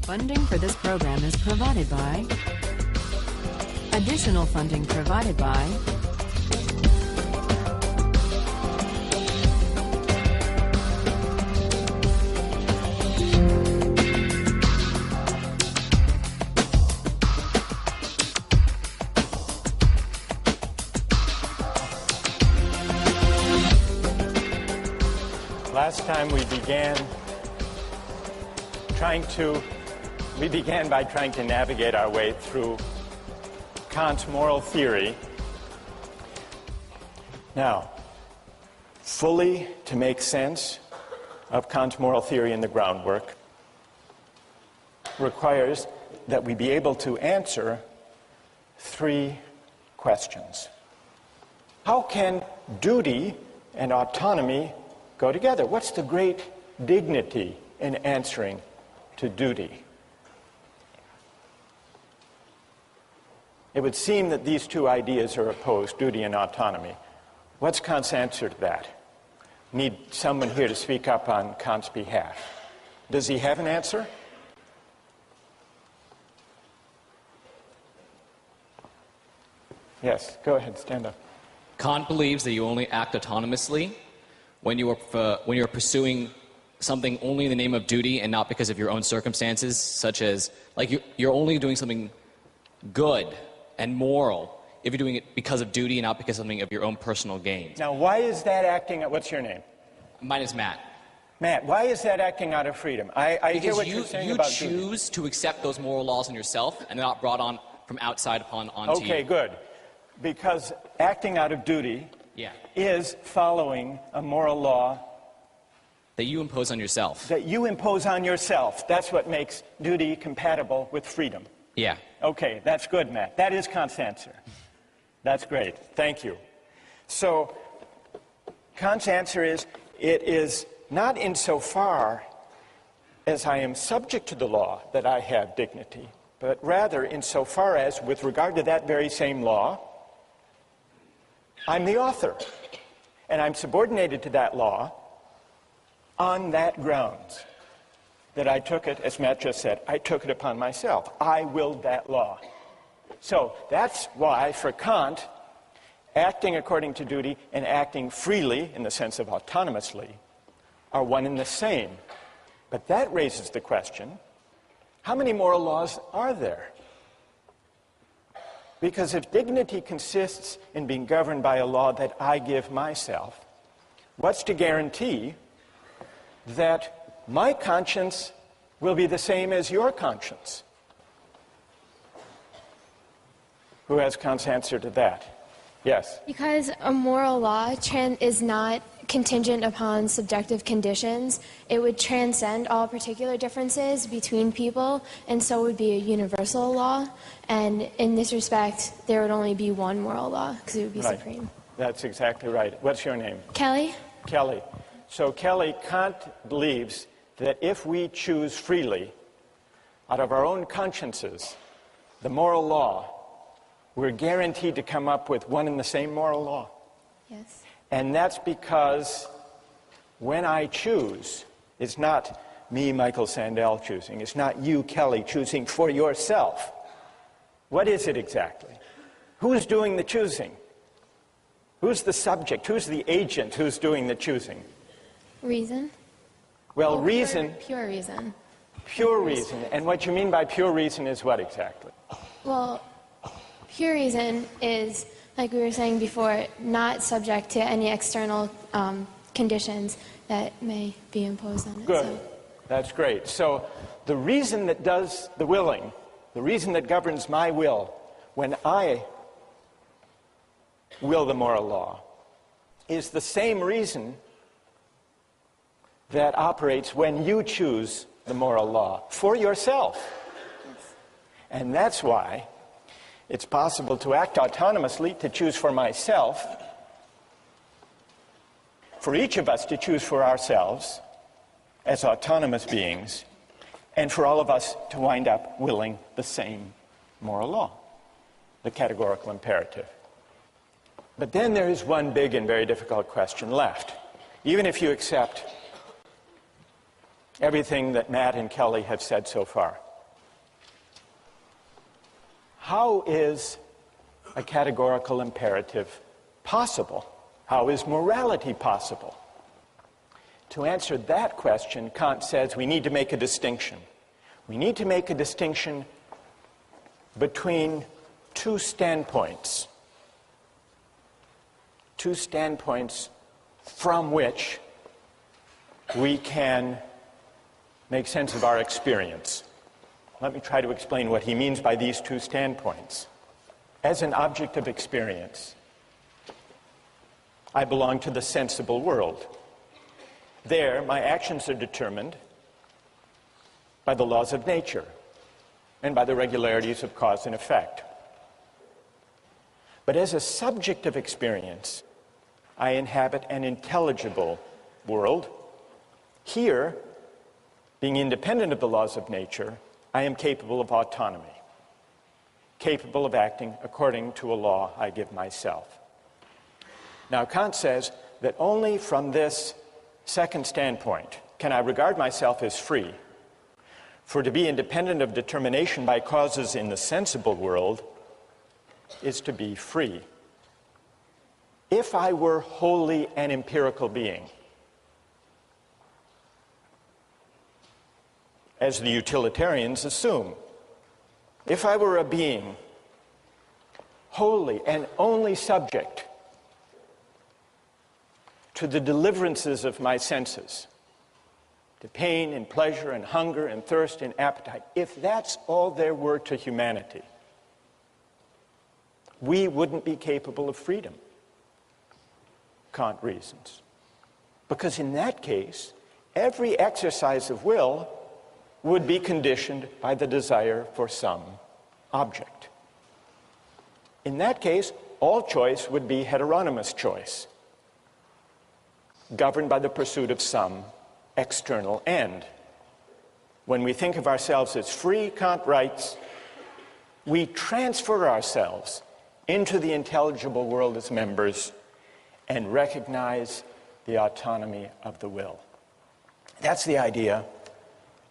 Funding for this program is provided by... Additional funding provided by... Last time we began by trying to navigate our way through Kant's moral theory. Now, fully to make sense of Kant's moral theory in the groundwork requires that we be able to answer three questions. How can duty and autonomy go together? What's the great dignity in answering to duty? It would seem that these two ideas are opposed, duty and autonomy. What's Kant's answer to that? Need someone here to speak up on Kant's behalf. Does he have an answer? Yes, go ahead, stand up. Kant believes that you only act autonomously when you are pursuing something only in the name of duty and not because of your own circumstances, such as, like, you're only doing something good and moral if you're doing it because of duty and not because of something of your own personal gain. Now, why is that acting, what's your name? Mine is Matt. Matt, why is that acting out of freedom? I hear what you're saying about duty. You choose to accept those moral laws in yourself and they're not brought on from outside onto you. Okay, good. Because acting out of duty is following a moral law that you impose on yourself. That you impose on yourself. That's what makes duty compatible with freedom. Yeah. Okay, that's good, Matt. That is Kant's answer. That's great. Thank you. So, Kant's answer is, it is not insofar as I am subject to the law that I have dignity, but rather insofar as, with regard to that very same law, I'm the author, and I'm subordinated to that law on that grounds that I took it, as Matt just said, I took it upon myself. I willed that law. So that's why, for Kant, acting according to duty and acting freely, in the sense of autonomously, are one and the same. But that raises the question, how many moral laws are there? Because if dignity consists in being governed by a law that I give myself, what's to guarantee that my conscience will be the same as your conscience? Who has Kant's answer to that? Yes? Because a moral law is not contingent upon subjective conditions. It would transcend all particular differences between people, and so would be a universal law. And in this respect, there would only be one moral law, because it would be supreme. That's exactly right. What's your name? Kelly. Kelly. So, Kelly, Kant believes that if we choose freely, out of our own consciences, the moral law, we're guaranteed to come up with one and the same moral law. Yes. And that's because when I choose, it's not me, Michael Sandel, choosing. It's not you, Kelly, choosing for yourself. What is it exactly? Who's doing the choosing? Who's the subject? Who's the agent who's doing the choosing? Reason. Well, reason. Pure reason. Pure reason. And what you mean by pure reason is what exactly? Well, pure reason is, like we were saying before, not subject to any external conditions that may be imposed on it. Good. So. That's great. So the reason that does the willing, the reason that governs my will when I will the moral law, is the same reason that operates when you choose the moral law for yourself. And that's why it's possible to act autonomously, to choose for myself, for each of us to choose for ourselves as autonomous beings, and for all of us to wind up willing the same moral law, the categorical imperative. But then there is one big and very difficult question left. Even if you accept everything that Matt and Kelly have said so far, how is a categorical imperative possible? How is morality possible? To answer that question, Kant says we need to make a distinction. We need to make a distinction between two standpoints. Two standpoints from which we can make sense of our experience. Let me try to explain what he means by these two standpoints. As an object of experience, I belong to the sensible world. There, my actions are determined by the laws of nature and by the regularities of cause and effect. But as a subject of experience, I inhabit an intelligible world. Here, being independent of the laws of nature, I am capable of autonomy, capable of acting according to a law I give myself. Now, Kant says that only from this second standpoint can I regard myself as free. For to be independent of determination by causes in the sensible world is to be free. If I were wholly an empirical being, as the utilitarians assume, if I were a being wholly and only subject to the deliverances of my senses, to pain and pleasure and hunger and thirst and appetite, if that's all there were to humanity, we wouldn't be capable of freedom, Kant reasons. Because in that case, every exercise of will would be conditioned by the desire for some object. In that case, all choice would be heteronymous choice, governed by the pursuit of some external end. When we think of ourselves as free, Kant writes, we transfer ourselves into the intelligible world as members and recognize the autonomy of the will. That's the idea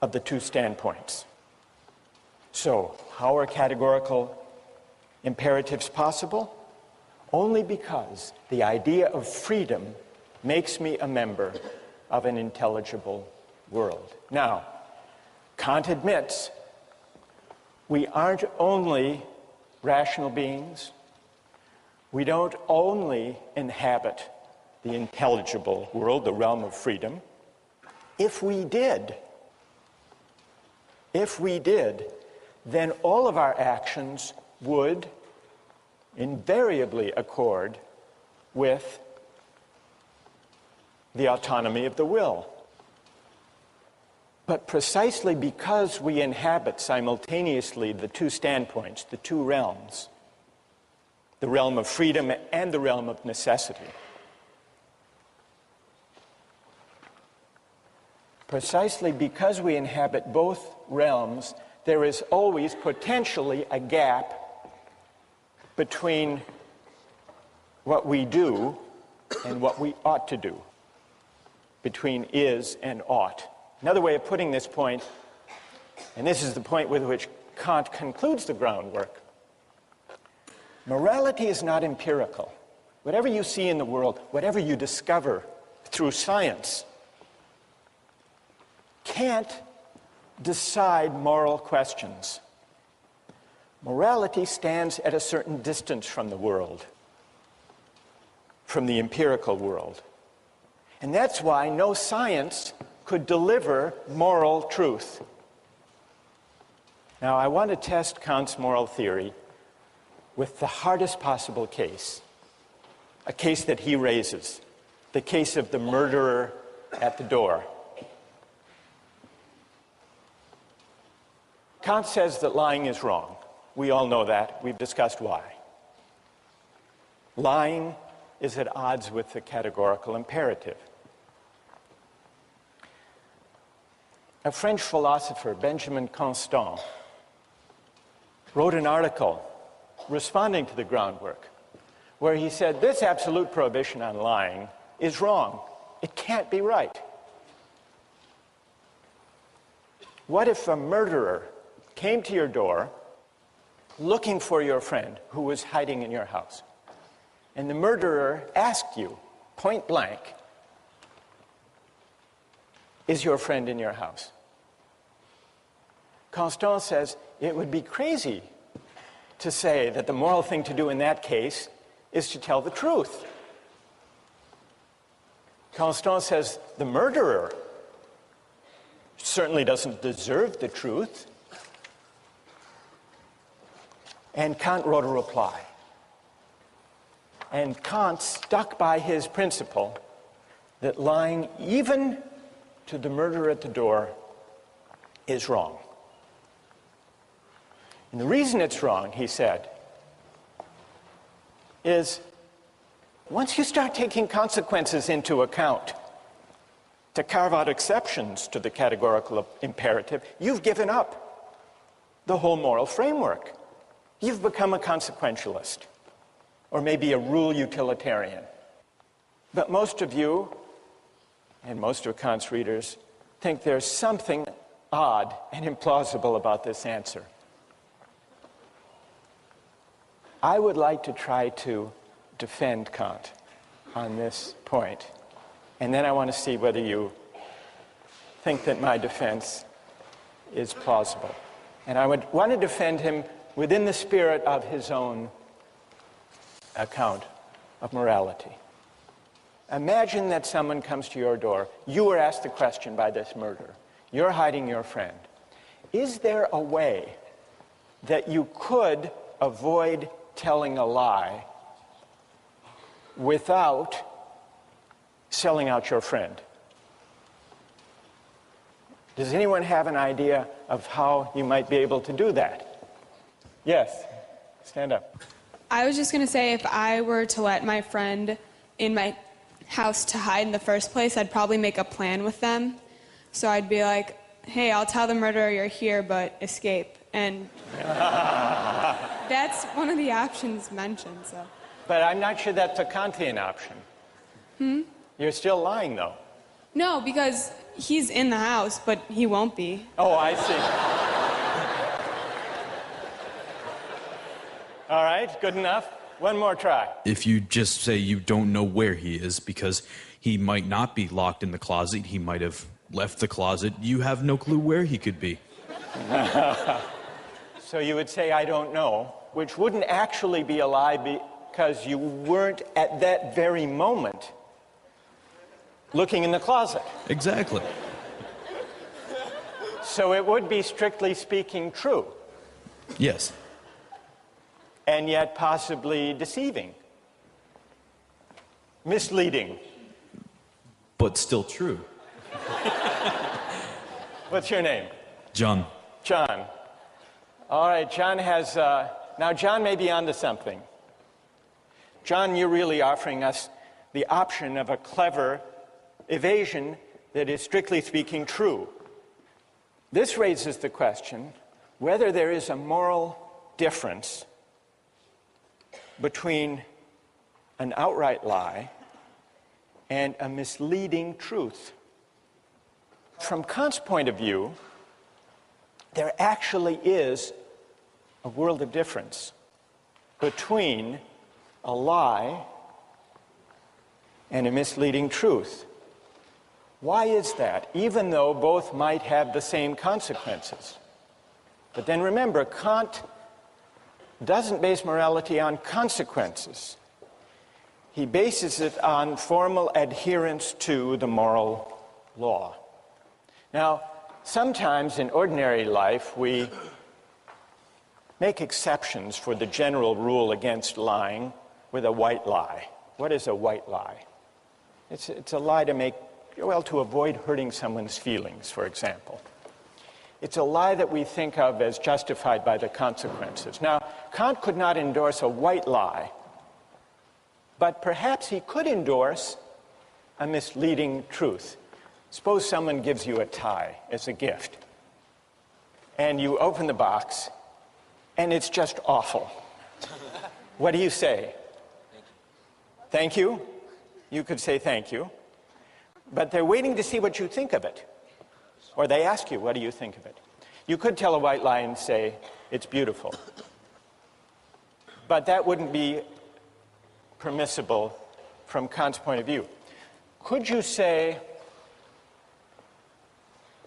of the two standpoints. So, how are categorical imperatives possible? Only because the idea of freedom makes me a member of an intelligible world. Now, Kant admits we aren't only rational beings. We don't only inhabit the intelligible world, the realm of freedom. If we did, then all of our actions would invariably accord with the autonomy of the will. But precisely because we inhabit simultaneously the two standpoints, the two realms, the realm of freedom and the realm of necessity, precisely because we inhabit both realms, there is always potentially a gap between what we do and what we ought to do, between is and ought. Another way of putting this point, and this is the point with which Kant concludes the groundwork, morality is not empirical. Whatever you see in the world, whatever you discover through science, can't decide moral questions. Morality stands at a certain distance from the world, from the empirical world. And that's why no science could deliver moral truth. Now, I want to test Kant's moral theory with the hardest possible case, a case that he raises, the case of the murderer at the door. Kant says that lying is wrong. We all know that. We've discussed why. Lying is at odds with the categorical imperative. A French philosopher, Benjamin Constant, wrote an article responding to the groundwork where he said this absolute prohibition on lying is wrong. It can't be right. What if a murderer came to your door looking for your friend who was hiding in your house. And the murderer asked you, point blank, is your friend in your house? Constant says it would be crazy to say that the moral thing to do in that case is to tell the truth. Constant says the murderer certainly doesn't deserve the truth. And Kant wrote a reply. And Kant stuck by his principle that lying even to the murderer at the door is wrong. And the reason it's wrong, he said, is once you start taking consequences into account to carve out exceptions to the categorical imperative, you've given up the whole moral framework. You've become a consequentialist, or maybe a rule utilitarian. But most of you, and most of Kant's readers, think there's something odd and implausible about this answer. I would like to try to defend Kant on this point, and then I want to see whether you think that my defense is plausible. And I would want to defend him within the spirit of his own account of morality. Imagine that someone comes to your door. You were asked the question by this murderer. You're hiding your friend. Is there a way that you could avoid telling a lie without selling out your friend? Does anyone have an idea of how you might be able to do that? Yes, stand up. I was just going to say, if I were to let my friend in my house to hide in the first place, I'd probably make a plan with them. So I'd be like, hey, I'll tell the murderer you're here, but escape. And that's one of the options mentioned. So. But I'm not sure that's a Kantian option. You're still lying, though. No, because he's in the house, but he won't be. Oh, I see. All right, good enough. One more try. If you just say you don't know where he is because he might not be locked in the closet, he might have left the closet, you have no clue where he could be. So you would say, I don't know, which wouldn't actually be a lie because you weren't at that very moment looking in the closet. Exactly. So it would be, strictly speaking, true. Yes. And yet possibly deceiving. Misleading. But still true. What's your name? John. John. All right, John has... now, John may be onto something. John, you're really offering us the option of a clever evasion that is, strictly speaking, true. This raises the question whether there is a moral difference between an outright lie and a misleading truth. From Kant's point of view, there actually is a world of difference between a lie and a misleading truth. Why is that? Even though both might have the same consequences. But then remember, Kant doesn't base morality on consequences. He bases it on formal adherence to the moral law. Now, sometimes in ordinary life, we make exceptions for the general rule against lying with a white lie. What is a white lie? It's a lie to avoid hurting someone's feelings, for example. It's a lie that we think of as justified by the consequences. Now, Kant could not endorse a white lie, but perhaps he could endorse a misleading truth. Suppose someone gives you a tie as a gift, and you open the box, and it's just awful. What do you say? Thank you. You could say thank you. But they're waiting to see what you think of it. Or they ask you, what do you think of it? You could tell a white lie and say, it's beautiful. but that wouldn't be permissible from Kant's point of view. Could you say,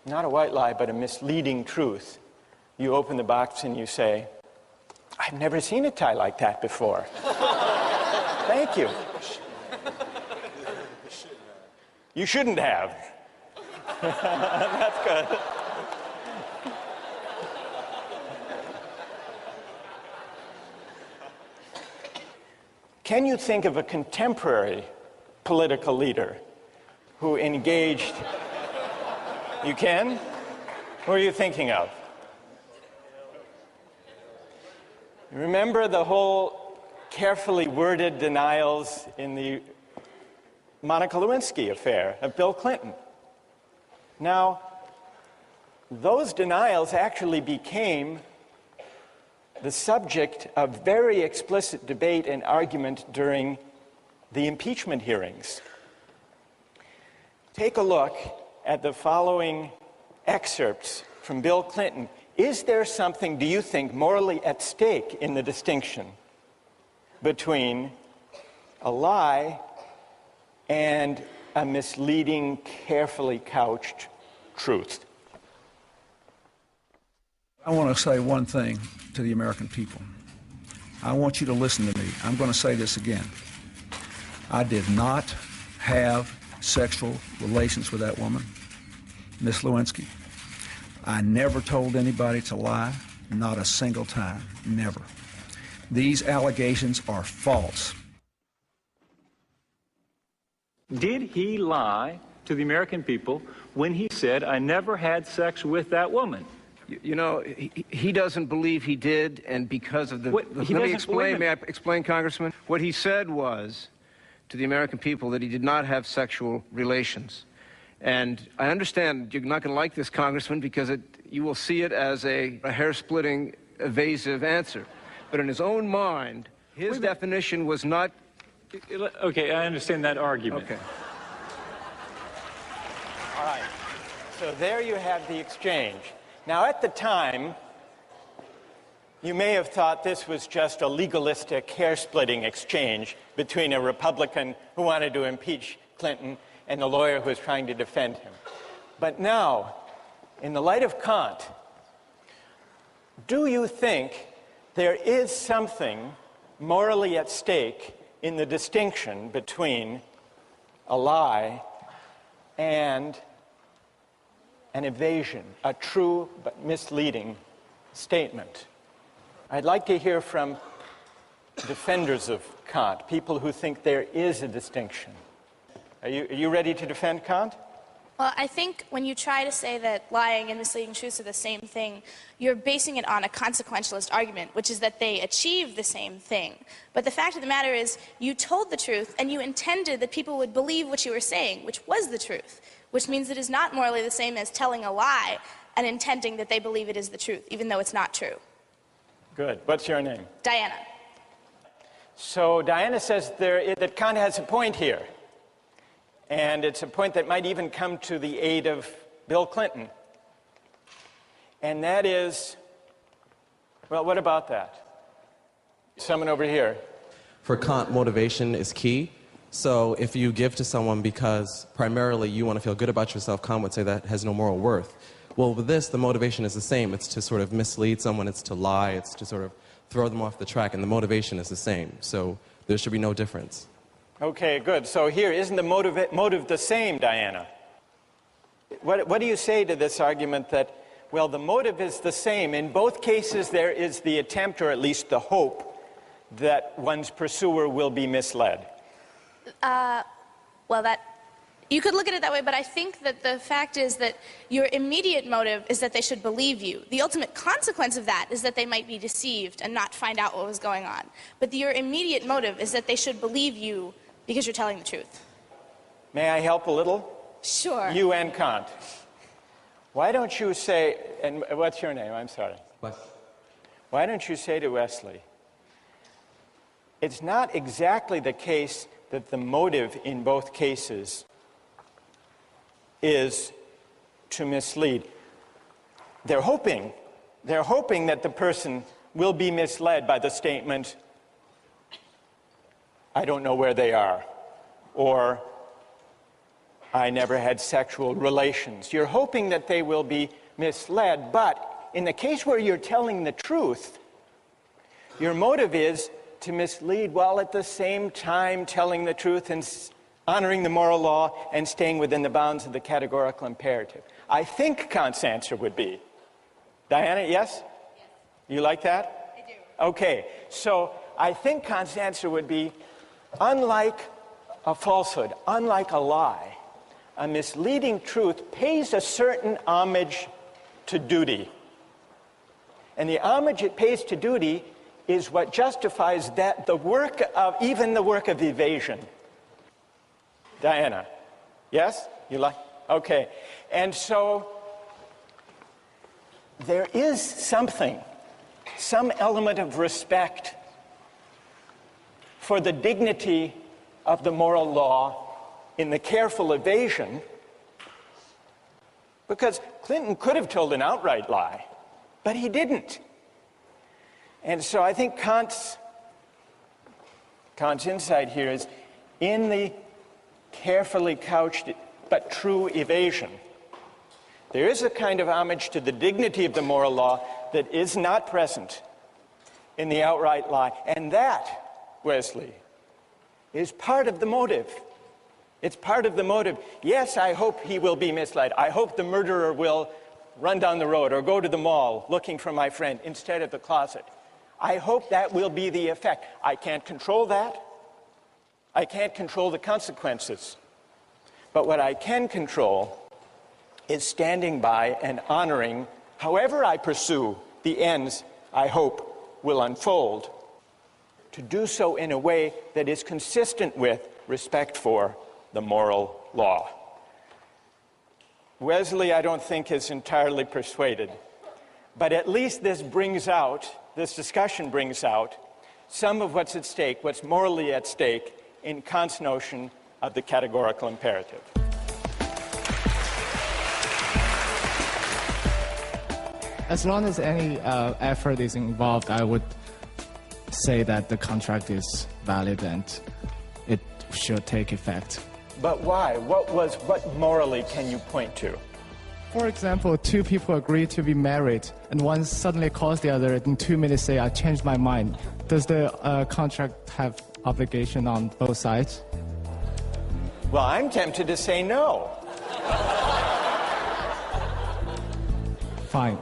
not a white lie, but a misleading truth? You open the box and you say, I've never seen a tie like that before. Thank you. You shouldn't have. That's good. Can you think of a contemporary political leader who engaged? You can? Who are you thinking of? Remember the whole carefully worded denials in the Monica Lewinsky affair of Bill Clinton. Now, those denials actually became the subject of very explicit debate and argument during the impeachment hearings. Take a look at the following excerpts from Bill Clinton. Is there something, do you think, morally at stake in the distinction between a lie and a misleading, carefully couched truth? I want to say one thing to the American people. I want you to listen to me. I'm going to say this again. I did not have sexual relations with that woman, Miss Lewinsky. I never told anybody to lie, not a single time, never. These allegations are false. Did he lie to the American people when he said, I never had sex with that woman? You know, he doesn't believe he did, and because of the... Let me explain. May I explain, Congressman? What he said was to the American people that he did not have sexual relations. And I understand you're not going to like this, Congressman, because you will see it as a hair-splitting, evasive answer. But in his own mind, his definition was not... Okay, I understand that argument. Okay. All right. So there you have the exchange. Now, at the time, you may have thought this was just a legalistic, hair-splitting exchange between a Republican who wanted to impeach Clinton and the lawyer who was trying to defend him. But now, in the light of Kant, do you think there is something morally at stake in the distinction between a lie and an evasion, a true but misleading statement? I'd like to hear from defenders of Kant, people who think there is a distinction. Are you ready to defend Kant? Well, I think when you try to say that lying and misleading truths are the same thing, you're basing it on a consequentialist argument, which is that they achieve the same thing. But the fact of the matter is, you told the truth, and you intended that people would believe what you were saying, which was the truth, which means it is not morally the same as telling a lie and intending that they believe it is the truth, even though it's not true. Good. What's your name? Diana. So Diana says that Kant has a point here. And it's a point that might even come to the aid of Bill Clinton. And that is, well, what about that? Someone over here. For Kant, motivation is key. So if you give to someone because primarily you want to feel good about yourself, Kant would say that has no moral worth. Well, with this, the motivation is the same. It's to sort of mislead someone, it's to lie, it's to sort of throw them off the track, and the motivation is the same. So there should be no difference. Okay, good. So here, isn't the motive the same, Diana? What do you say to this argument that, well, the motive is the same? In both cases, there is the attempt, or at least the hope, that one's pursuer will be misled. Well, you could look at it that way, but I think that the fact is that your immediate motive is that they should believe you. The ultimate consequence of that is that they might be deceived and not find out what was going on. But your immediate motive is that they should believe you because you're telling the truth. May I help a little? Sure. You and Kant. Why don't you say, and what's your name? I'm sorry. What? Why don't you say to Wesley, it's not exactly the case that the motive in both cases is to mislead. They're hoping that the person will be misled by the statement, I don't know where they are, or I never had sexual relations. You're hoping that they will be misled, but in the case where you're telling the truth, your motive is to mislead while at the same time telling the truth and honoring the moral law and staying within the bounds of the categorical imperative. I think Kant's answer would be, Diana, yes? Yes. You like that? I do. Okay, so I think Kant's answer would be, unlike a falsehood, unlike a lie, a misleading truth pays a certain homage to duty. And the homage it pays to duty is what justifies that even the work of evasion. Diana, yes? You like? Okay. And so there is some element of respect for the dignity of the moral law in the careful evasion, because Clinton could have told an outright lie, but he didn't. And so I think Kant's insight here is in the carefully couched but true evasion. There is a kind of homage to the dignity of the moral law that is not present in the outright lie. And that, Wesley, is part of the motive. It's part of the motive. Yes, I hope he will be misled. I hope the murderer will run down the road or go to the mall looking for my friend instead of the closet. I hope that will be the effect. I can't control that. I can't control the consequences. But what I can control is standing by and honoring, however I pursue the ends I hope will unfold, to do so in a way that is consistent with respect for the moral law. Wesley, I don't think, is entirely persuaded, but at least this discussion brings out some of what's at stake, what's morally at stake in Kant's notion of the categorical imperative. As long as any effort is involved, I would say that the contract is valid and it should take effect. But why? What morally can you point to? For example, two people agree to be married, and one suddenly calls the other in 2 minutes say, I changed my mind. Does the contract have obligation on both sides? Well, I'm tempted to say no. Fine.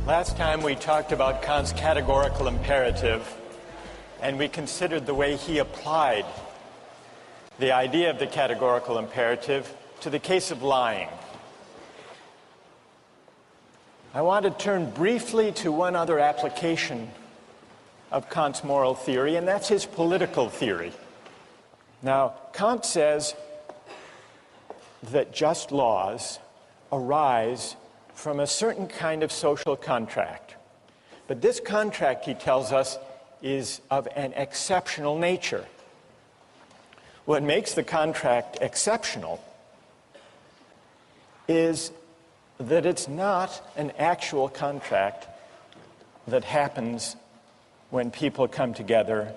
Last time we talked about Kant's categorical imperative, and we considered the way he applied the idea of the categorical imperative to the case of lying. I want to turn briefly to one other application of Kant's moral theory, and that's his political theory. Now, Kant says that just laws arise from a certain kind of social contract. But this contract, he tells us, is of an exceptional nature. What makes the contract exceptional is that it's not an actual contract that happens when people come together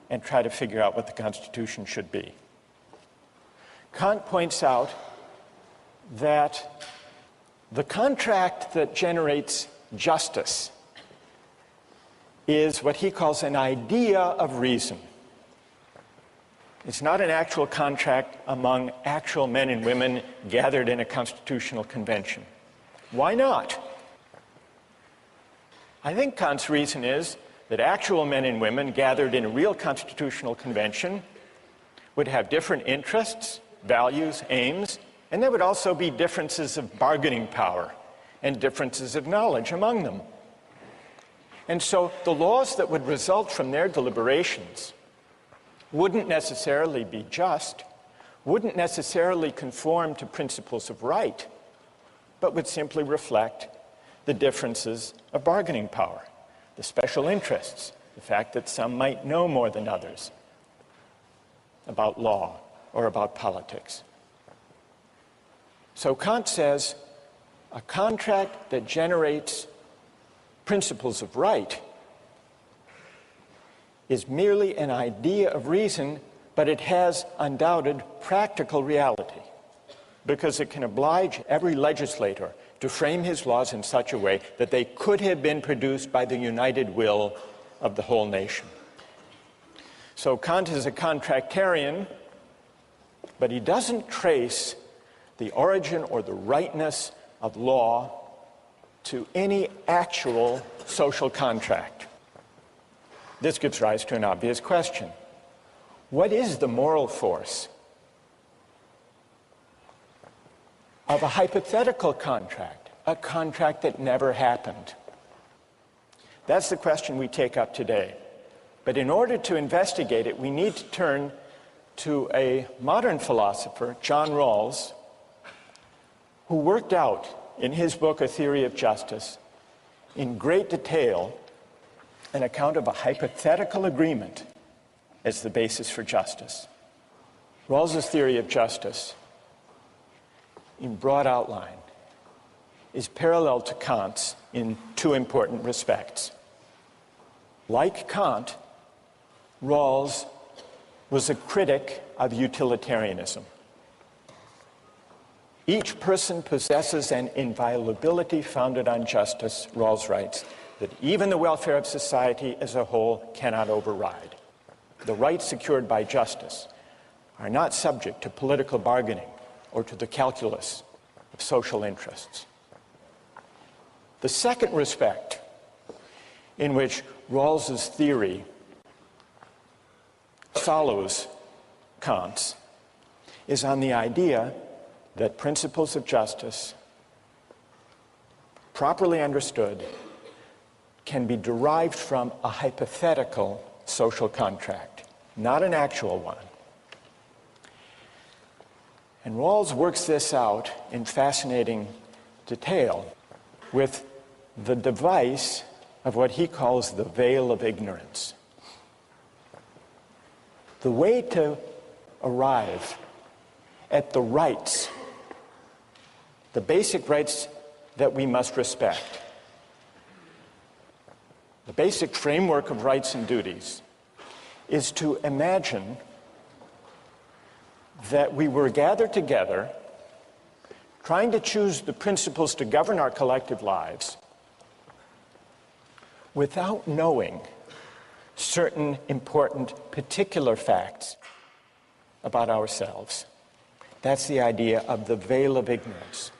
and try to figure out what the Constitution should be. Kant points out that the contract that generates justice is what he calls an idea of reason. It's not an actual contract among actual men and women gathered in a constitutional convention. Why not? I think Kant's reason is that actual men and women gathered in a real constitutional convention would have different interests, values, aims, and there would also be differences of bargaining power and differences of knowledge among them. And so the laws that would result from their deliberations wouldn't necessarily be just, wouldn't necessarily conform to principles of right, but would simply reflect the differences of bargaining power, the special interests, the fact that some might know more than others about law or about politics. So Kant says a contract that generates principles of right is merely an idea of reason, but it has undoubted practical reality, because it can oblige every legislator to frame his laws in such a way that they could have been produced by the united will of the whole nation. So Kant is a contractarian, but he doesn't trace the origin or the rightness of law to any actual social contract. This gives rise to an obvious question. What is the moral force of a hypothetical contract, a contract that never happened? That's the question we take up today. But in order to investigate it, we need to turn to a modern philosopher, John Rawls, who worked out in his book, A Theory of Justice, in great detail, an account of a hypothetical agreement as the basis for justice. Rawls's theory of justice, in broad outline, is parallel to Kant's in two important respects. Like Kant, Rawls was a critic of utilitarianism. Each person possesses an inviolability founded on justice, Rawls writes, that even the welfare of society as a whole cannot override. The rights secured by justice are not subject to political bargaining or to the calculus of social interests. The second respect in which Rawls's theory follows Kant's is on the idea that principles of justice, properly understood, can be derived from a hypothetical social contract, not an actual one. And Rawls works this out in fascinating detail with the device of what he calls the veil of ignorance. The way to arrive at the rights, the basic rights that we must respect, the basic framework of rights and duties, is to imagine that we were gathered together trying to choose the principles to govern our collective lives without knowing certain important particular facts about ourselves. That's the idea of the veil of ignorance.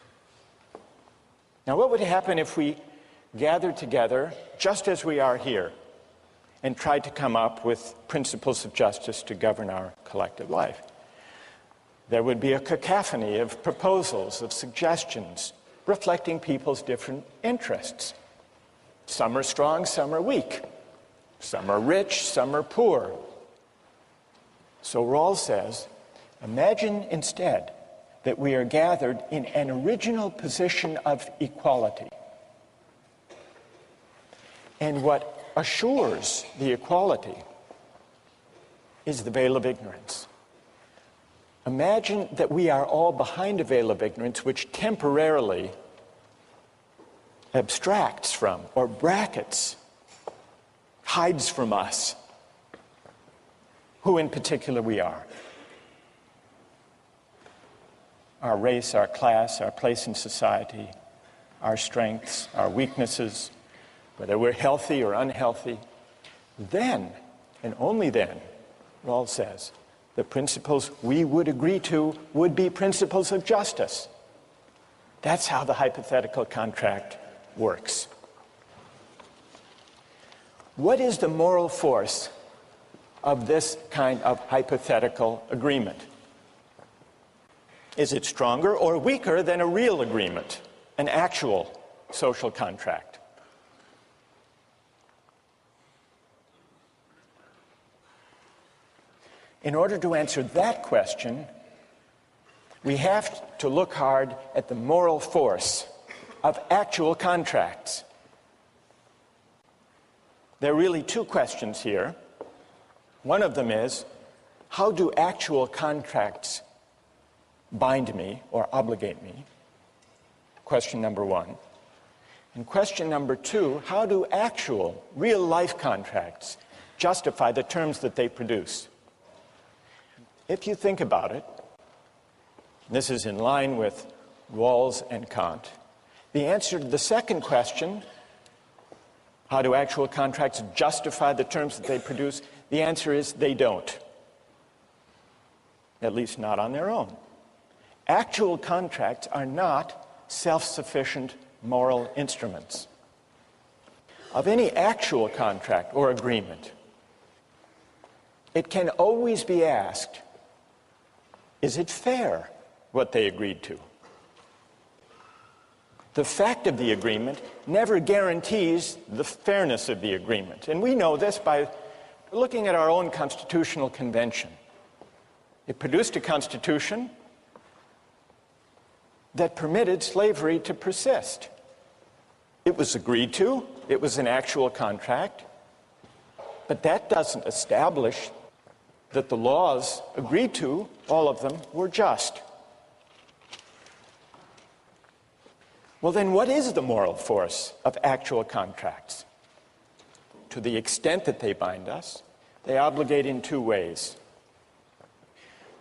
Now, what would happen if we gathered together, just as we are here, and tried to come up with principles of justice to govern our collective life? There would be a cacophony of proposals, of suggestions, reflecting people's different interests. Some are strong, some are weak. Some are rich, some are poor. So Rawls says, imagine instead that we are gathered in an original position of equality. And what assures the equality is the veil of ignorance. Imagine that we are all behind a veil of ignorance which temporarily abstracts from or brackets, hides from us who in particular we are. Our race, our class, our place in society, our strengths, our weaknesses, whether we're healthy or unhealthy. Then, and only then, Rawls says, the principles we would agree to would be principles of justice. That's how the hypothetical contract works. What is the moral force of this kind of hypothetical agreement? Is it stronger or weaker than a real agreement, an actual social contract? In order to answer that question, we have to look hard at the moral force of actual contracts. There are really two questions here. One of them is, how do actual contracts bind me or obligate me? Question number one. And question number 2, how do actual, real-life contracts justify the terms that they produce? If you think about it, this is in line with Rawls and Kant, the answer to the second question, how do actual contracts justify the terms that they produce, the answer is they don't. At least not on their own. Actual contracts are not self-sufficient moral instruments. Of any actual contract or agreement, it can always be asked, is it fair what they agreed to? The fact of the agreement never guarantees the fairness of the agreement. And we know this by looking at our own constitutional convention. It produced a constitution that permitted slavery to persist. It was agreed to, it was an actual contract, but that doesn't establish that the laws agreed to, all of them, were just. Well, then what is the moral force of actual contracts? To the extent that they bind us, they obligate in 2 ways.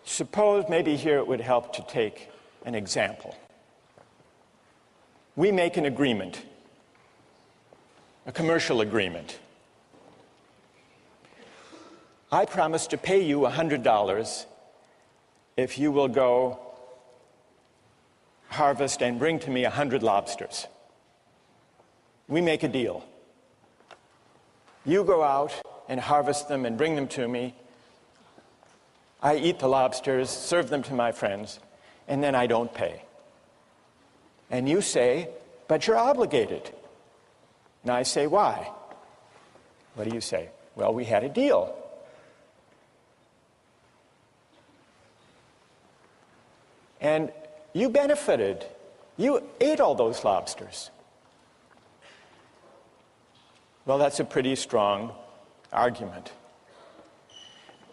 Suppose, maybe here it would help to take an example. We make an agreement, a commercial agreement. I promise to pay you $100 if you will go harvest and bring to me 100 lobsters. We make a deal. You go out and harvest them and bring them to me. I eat the lobsters, serve them to my friends, and then I don't pay. And you say, but you're obligated. And I say, why? What do you say? Well, we had a deal. And you benefited. You ate all those lobsters. Well, that's a pretty strong argument.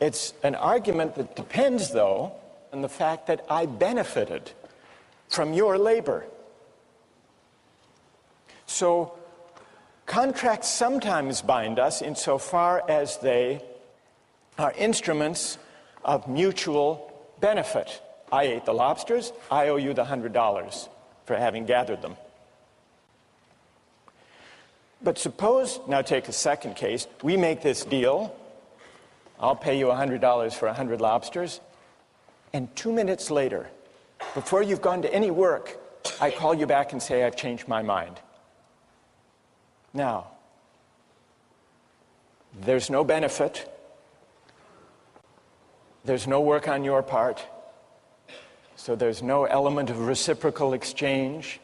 It's an argument that depends, though, on the fact that I benefited from your labor. So, contracts sometimes bind us insofar as they are instruments of mutual benefit. I ate the lobsters, I owe you the $100 for having gathered them. But suppose, now take a second case, we make this deal, I'll pay you $100 for 100 lobsters, and 2 minutes later, before you've gone to any work, I call you back and say, I've changed my mind. Now, there's no benefit, there's no work on your part, so there's no element of reciprocal exchange.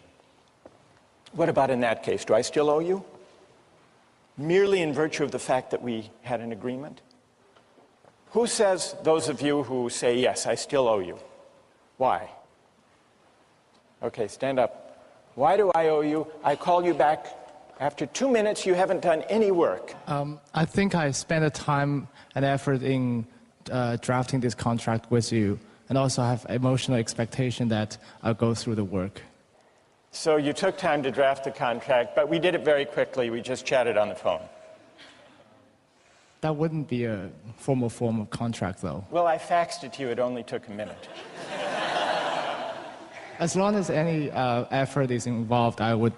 What about in that case? Do I still owe you? Merely in virtue of the fact that we had an agreement? Who says, those of you who say, yes, I still owe you? Why? Okay, stand up. Why do I owe you? I call you back. After 2 minutes, you haven't done any work. I think I spent the time and effort in drafting this contract with you, and also have emotional expectation that I'll go through the work. So you took time to draft the contract, but we did it very quickly. We just chatted on the phone. That wouldn't be a formal form of contract, though. Well, I faxed it to you. It only took a minute. As long as any effort is involved, I would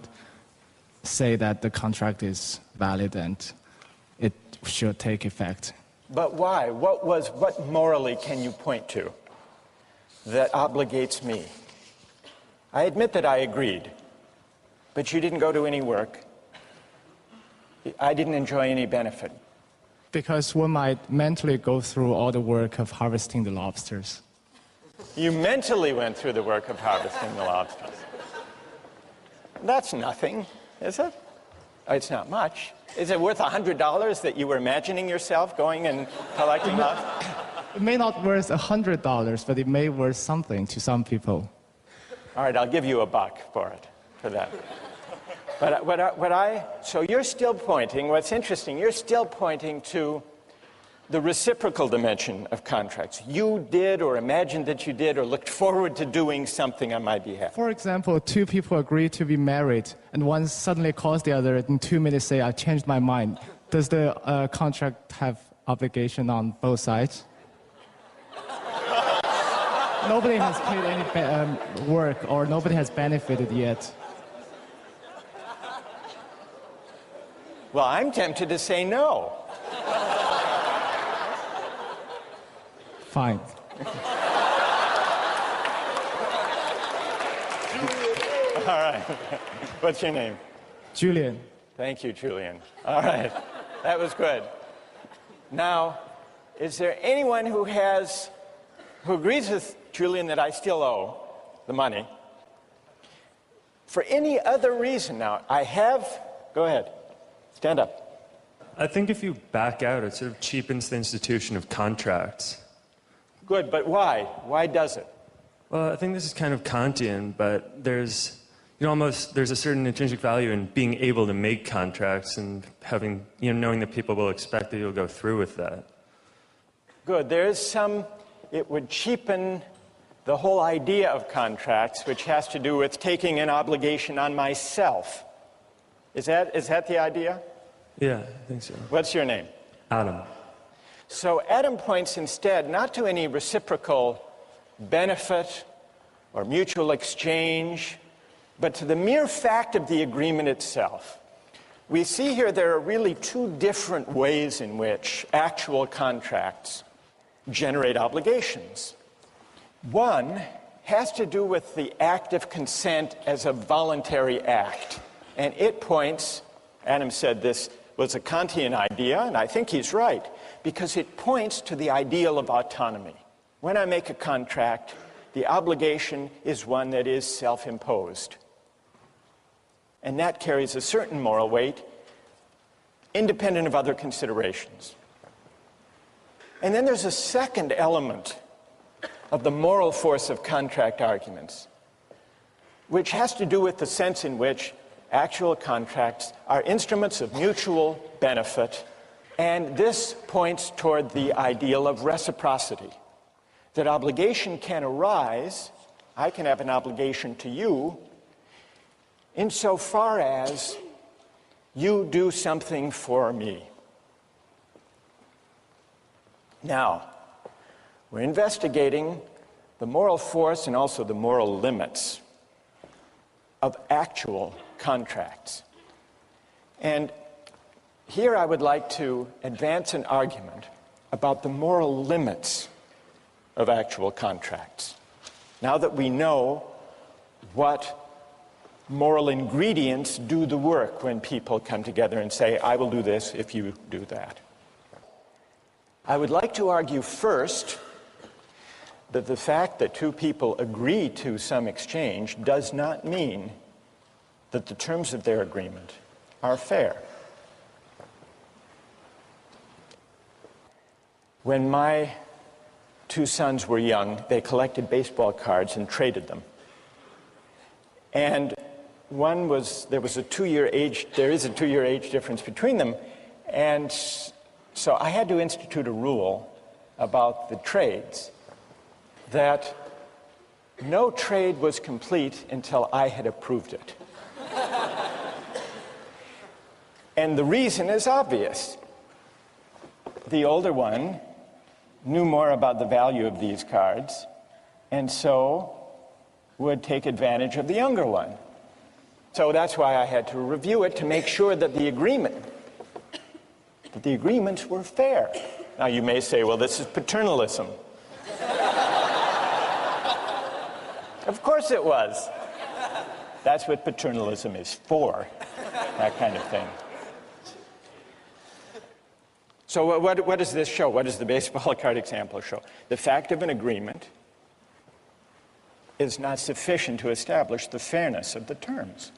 say that the contract is valid and it should take effect. But why? What morally can you point to that obligates me? I admit that I agreed, but you didn't go to any work. I didn't enjoy any benefit. Because one might mentally go through all the work of harvesting the lobsters. You mentally went through the work of harvesting the lobsters. That's nothing, is it? It's not much. Is it worth $100 that you were imagining yourself going and collecting lobsters? It may not worth $100, but it may worth something to some people. All right, I'll give you $1 for it, for that. But so you're still pointing, what's interesting, you're still pointing to the reciprocal dimension of contracts. You did or imagined that you did or looked forward to doing something on my behalf. For example, two people agree to be married, and one suddenly calls the other in 2 minutes say, I changed my mind. Does the contract have obligation on both sides? Nobody has paid any work, or nobody has benefited yet. Well, I'm tempted to say no. Fine. All right. What's your name? Julian. Thank you, Julian. All right. That was good. Now, is there anyone who agrees with Julian that I still owe the money? For any other reason now, go ahead. Stand up. I think if you back out, it sort of cheapens the institution of contracts. Good, but why? Why does it? Well, I think this is kind of Kantian, but there's a certain intrinsic value in being able to make contracts and having, knowing that people will expect that you'll go through with that. Good. It would cheapen the whole idea of contracts, which has to do with taking an obligation on myself. Is that the idea? Yeah, I think so. What's your name? Adam. So Adam points instead not to any reciprocal benefit or mutual exchange, but to the mere fact of the agreement itself. We see here there are really two different ways in which actual contracts generate obligations. One has to do with the act of consent as a voluntary act. And it points, Adam said this was a Kantian idea, and I think he's right, because it points to the ideal of autonomy. When I make a contract, the obligation is one that is self-imposed. And that carries a certain moral weight, independent of other considerations. And then there's a second element of the moral force of contract arguments, which has to do with the sense in which actual contracts are instruments of mutual benefit, and this points toward the ideal of reciprocity. That obligation can arise, I can have an obligation to you, insofar as you do something for me. Now, we're investigating the moral force and also the moral limits of actual contracts. And here I would like to advance an argument about the moral limits of actual contracts. Now that we know what moral ingredients do the work when people come together and say, I will do this if you do that. I would like to argue first that the fact that two people agree to some exchange does not mean that the terms of their agreement are fair. When my two sons were young, they collected baseball cards and traded them. And there is a 2-year age difference between them, and so I had to institute a rule about the trades that no trade was complete until I had approved it. And the reason is obvious. The older one knew more about the value of these cards, and so would take advantage of the younger one. So that's why I had to review it to make sure that the agreements were fair. Now you may say, well, this is paternalism. Of course it was. That's what paternalism is for, that kind of thing. So what does this show? What does the baseball card example show? The fact of an agreement is not sufficient to establish the fairness of the terms.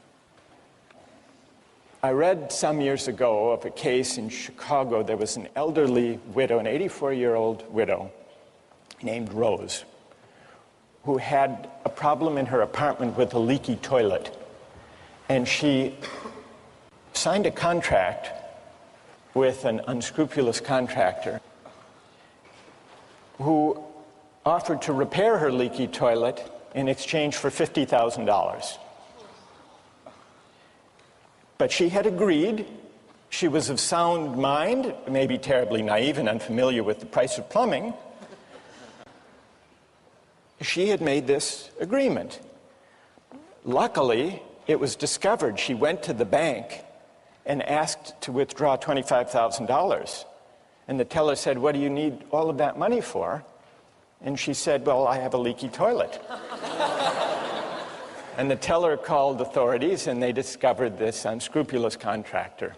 I read some years ago of a case in Chicago. There was an elderly widow, an 84-year-old widow named Rose, who had a problem in her apartment with a leaky toilet. And she signed a contract with an unscrupulous contractor who offered to repair her leaky toilet in exchange for $50,000. But she had agreed. She was of sound mind, maybe terribly naive and unfamiliar with the price of plumbing. She had made this agreement. Luckily, it was discovered. She went to the bank and asked to withdraw $25,000. And the teller said, "What do you need all of that money for?" And she said, "Well, I have a leaky toilet." And the teller called authorities, and they discovered this unscrupulous contractor.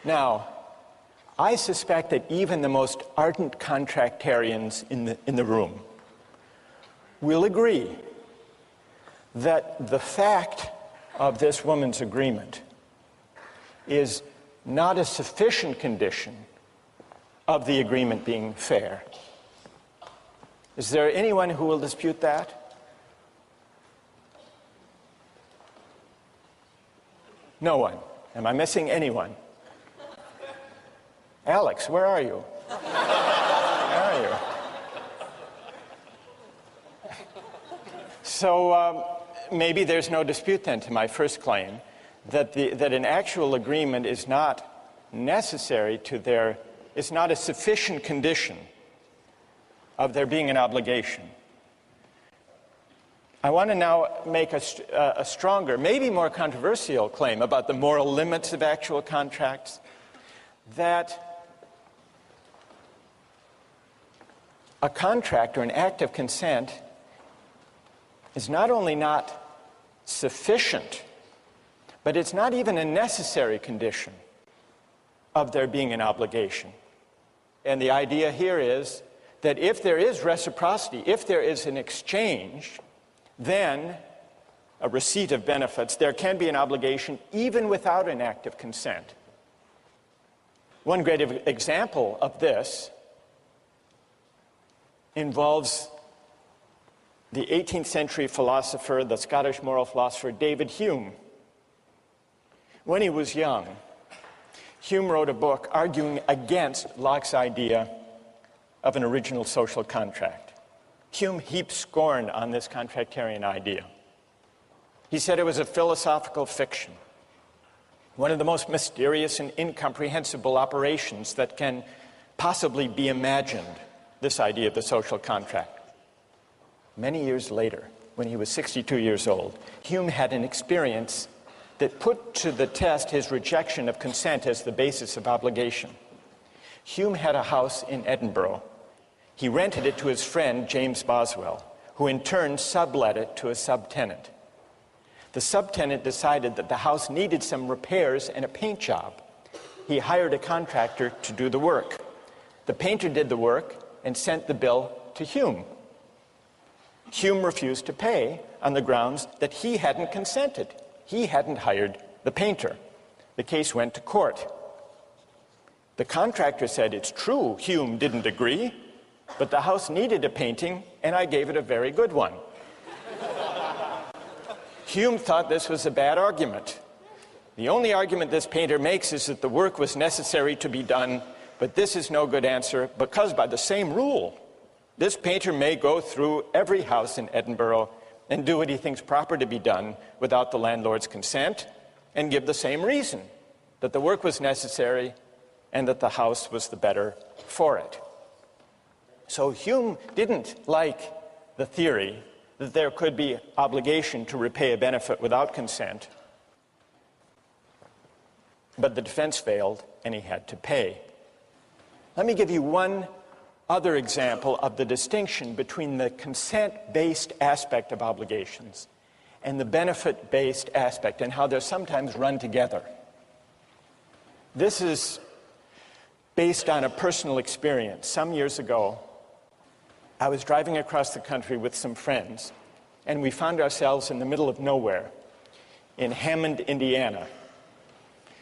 Now, I suspect that even the most ardent contractarians in the room will agree that the fact of this woman's agreement is not a sufficient condition of the agreement being fair. Is there anyone who will dispute that? No one. Am I missing anyone? Alex, where are you? Where are you? So maybe there's no dispute then to my first claim that an actual agreement is not necessary to it's not a sufficient condition of there being an obligation. I want to now make a stronger, maybe more controversial claim about the moral limits of actual contracts, that a contract or an act of consent is not only not sufficient, but it's not even a necessary condition of there being an obligation. And the idea here is that if there is reciprocity, if there is an exchange, then a receipt of benefits, there can be an obligation even without an act of consent. One great example of this involves the 18th century philosopher, the Scottish moral philosopher David Hume. When he was young, Hume wrote a book arguing against Locke's idea of an original social contract. Hume heaped scorn on this contractarian idea. He said it was a philosophical fiction, one of the most mysterious and incomprehensible operations that can possibly be imagined, this idea of the social contract. Many years later, when he was 62 years old, Hume had an experience that put to the test his rejection of consent as the basis of obligation. Hume had a house in Edinburgh. He rented it to his friend, James Boswell, who in turn sublet it to a subtenant. The subtenant decided that the house needed some repairs and a paint job. He hired a contractor to do the work. The painter did the work and sent the bill to Hume. Hume refused to pay on the grounds that he hadn't consented. He hadn't hired the painter. The case went to court. The contractor said, "It's true, Hume didn't agree, but the house needed a painting, and I gave it a very good one." Hume thought this was a bad argument. The only argument this painter makes is that the work was necessary to be done, but this is no good answer because by the same rule, this painter may go through every house in Edinburgh and do what he thinks proper to be done without the landlord's consent and give the same reason, that the work was necessary and that the house was the better for it. So Hume didn't like the theory that there could be obligation to repay a benefit without consent, but the defense failed and he had to pay. Let me give you one other example of the distinction between the consent-based aspect of obligations and the benefit-based aspect, and how they're sometimes run together. This is based on a personal experience. Some years ago, I was driving across the country with some friends, and we found ourselves in the middle of nowhere in Hammond, Indiana.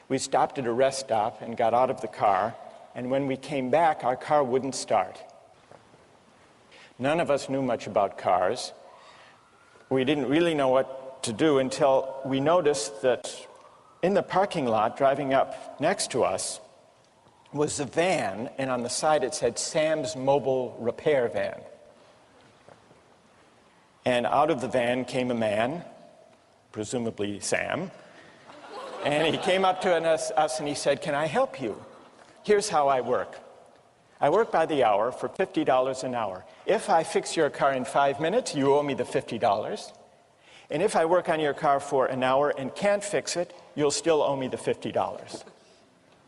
We stopped at a rest stop and got out of the car, and when we came back, our car wouldn't start. None of us knew much about cars. We didn't really know what to do until we noticed that in the parking lot, driving up next to us, was a van, and on the side it said Sam's Mobile Repair Van. And out of the van came a man, presumably Sam, and he came up to us and he said, "Can I help you? Here's how I work. I work by the hour for $50 an hour. If I fix your car in 5 minutes, you owe me the $50. And if I work on your car for an hour and can't fix it, you'll still owe me the $50.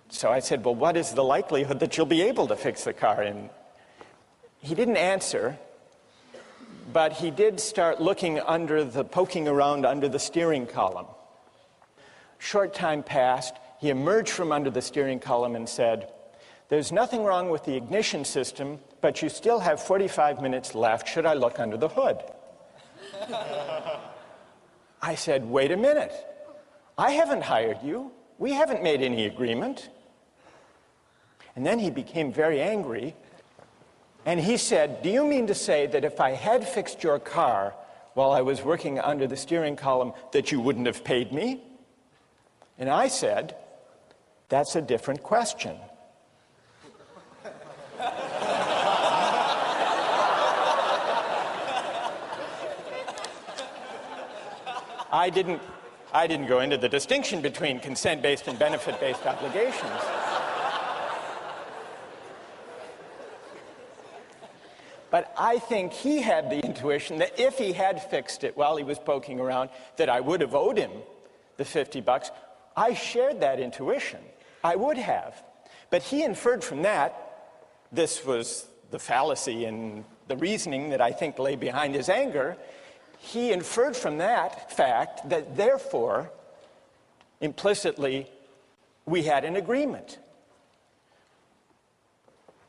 So I said, "Well, what is the likelihood that you'll be able to fix the car?" And he didn't answer, but he did start poking around under the steering column. Short time passed. He emerged from under the steering column and said, "There's nothing wrong with the ignition system, but you still have 45 minutes left. Should I look under the hood?" I said, "Wait a minute. I haven't hired you. We haven't made any agreement." And then he became very angry, and he said, "Do you mean to say that if I had fixed your car while I was working under the steering column, that you wouldn't have paid me?" And I said, "That's a different question." I didn't go into the distinction between consent-based and benefit-based obligations. But I think he had the intuition that if he had fixed it while he was poking around, that I would have owed him the $50. I shared that intuition. I would have. But he inferred from that, this was the fallacy in the reasoning that I think lay behind his anger, he inferred from that fact that therefore, implicitly, we had an agreement.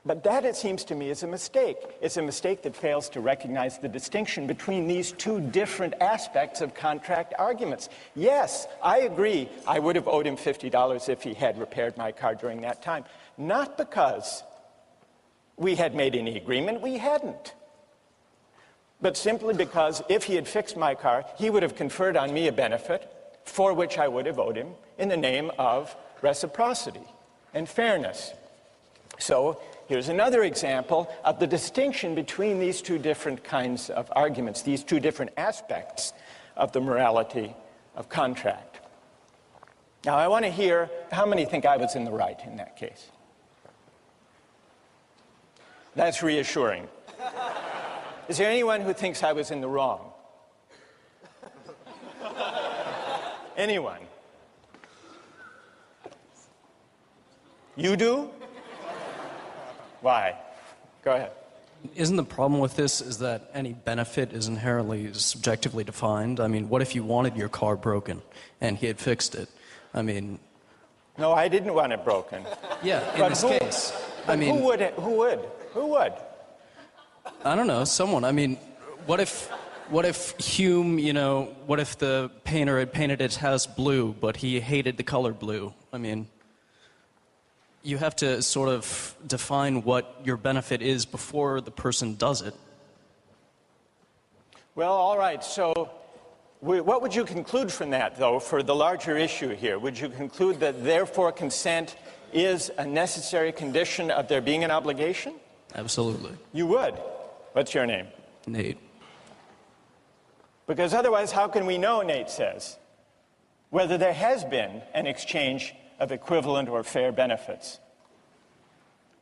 But that, it seems to me, is a mistake. It's a mistake that fails to recognize the distinction between these two different aspects of contract arguments. Yes, I agree, I would have owed him $50 if he had repaired my car during that time. Not because we had made any agreement, we hadn't. But simply because if he had fixed my car, he would have conferred on me a benefit for which I would have owed him in the name of reciprocity and fairness. So here's another example of the distinction between these two different kinds of arguments, these two different aspects of the morality of contract. Now, I want to hear how many think I was in the right in that case. That's reassuring. Is there anyone who thinks I was in the wrong? Anyone? You do? Why? Go ahead. Isn't the problem with this is that any benefit is inherently subjectively defined? I mean, what if you wanted your car broken and he had fixed it? I mean... No, I didn't want it broken. Yeah, in this case. I mean... Who would? Who would? I don't know, someone. I mean, what if Hume, what if the painter had painted his house blue, but he hated the color blue? I mean, you have to sort of define what your benefit is before the person does it. Well, all right, so what would you conclude from that, though, for the larger issue here? Would you conclude that, therefore, consent is a necessary condition of there being an obligation? Absolutely. You would? What's your name? Nate. Because otherwise, how can we know, Nate says, whether there has been an exchange of equivalent or fair benefits?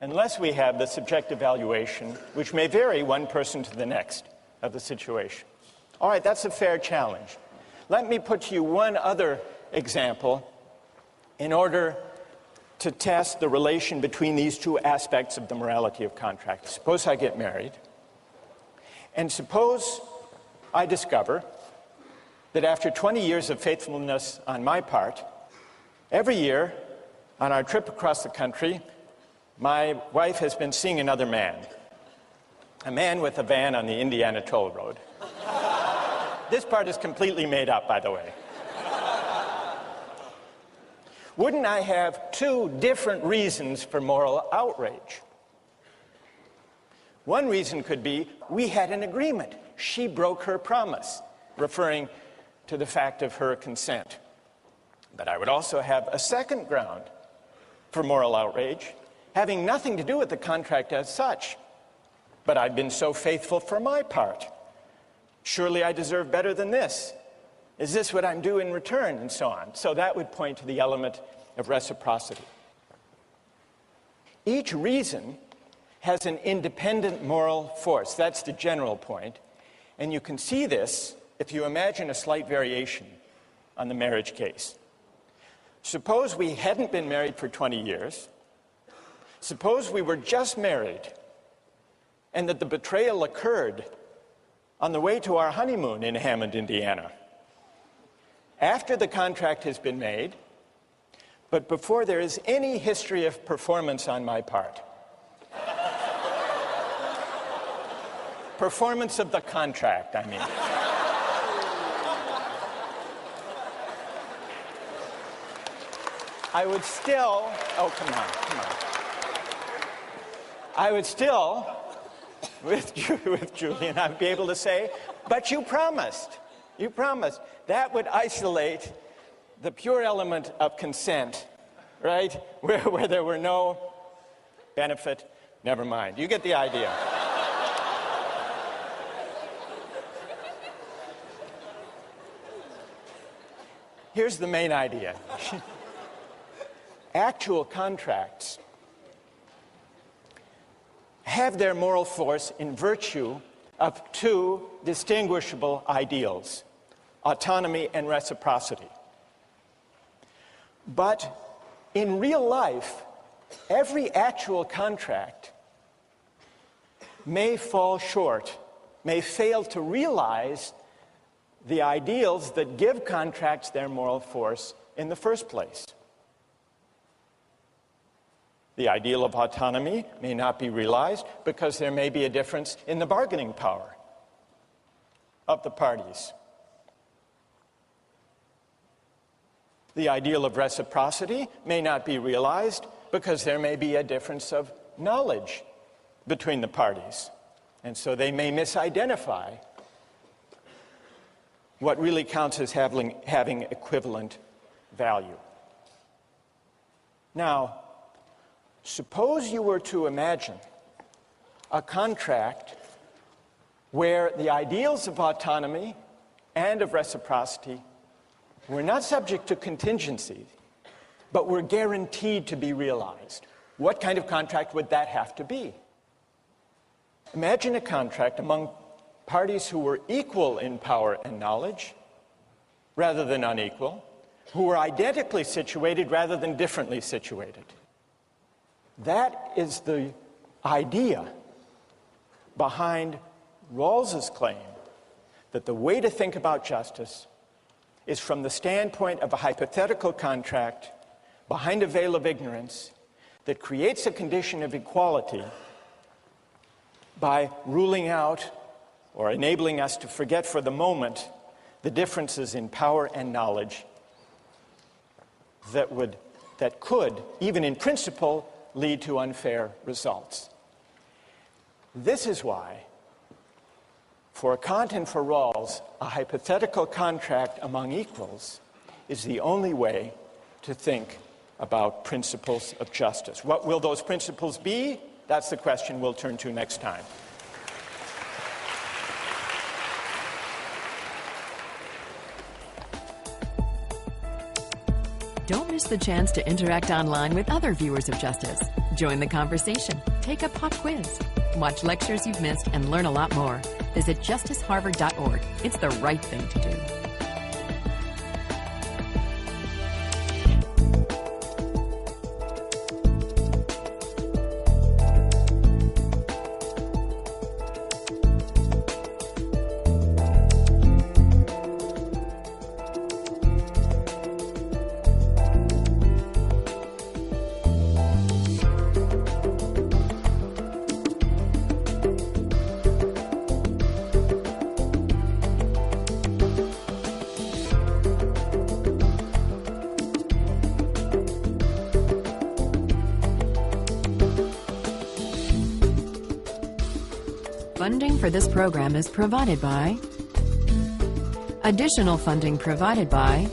Unless we have the subjective valuation, which may vary one person to the next of the situation. All right, that's a fair challenge. Let me put to you one other example in order to test the relation between these two aspects of the morality of contract. Suppose I get married, and suppose I discover that after 20 years of faithfulness on my part, every year on our trip across the country, my wife has been seeing another man, a man with a van on the Indiana Toll Road. This part is completely made up, by the way. Wouldn't I have two different reasons for moral outrage? One reason could be we had an agreement. She broke her promise, referring to the fact of her consent. But I would also have a second ground for moral outrage, having nothing to do with the contract as such. But I've been so faithful for my part. Surely I deserve better than this. Is this what I'm due in return? And so on. So that would point to the element of reciprocity. Each reason has an independent moral force. That's the general point. And you can see this if you imagine a slight variation on the marriage case. Suppose we hadn't been married for 20 years. Suppose we were just married and that the betrayal occurred on the way to our honeymoon in Hammond, Indiana. After the contract has been made, but before there is any history of performance on my part. Performance of the contract, I mean. I would still, oh, come on. I would still, with Julian, I'd be able to say, but you promised. You promised. That would isolate the pure element of consent, right? Where there were no benefit, never mind. You get the idea. Here's the main idea. Actual contracts have their moral force in virtue of two distinguishable ideals: autonomy and reciprocity. But in real life, every actual contract may fall short, may fail to realize the ideals that give contracts their moral force in the first place. The ideal of autonomy may not be realized because there may be a difference in the bargaining power of the parties. The ideal of reciprocity may not be realized because there may be a difference of knowledge between the parties. And so they may misidentify what really counts as having equivalent value. Now, suppose you were to imagine a contract where the ideals of autonomy and of reciprocity were not subject to contingency, but were guaranteed to be realized. What kind of contract would that have to be? Imagine a contract among parties who were equal in power and knowledge rather than unequal, who were identically situated rather than differently situated. That is the idea behind Rawls's claim that the way to think about justice is from the standpoint of a hypothetical contract behind a veil of ignorance that creates a condition of equality by ruling out or enabling us to forget for the moment the differences in power and knowledge that could, even in principle, lead to unfair results. This is why, for Kant and for Rawls, a hypothetical contract among equals is the only way to think about principles of justice. What will those principles be? That's the question we'll turn to next time. Don't miss the chance to interact online with other viewers of Justice. Join the conversation, take a pop quiz, watch lectures you've missed, and learn a lot more. Visit justiceharvard.org. It's the right thing to do. Funding for this program is provided by... Additional funding provided by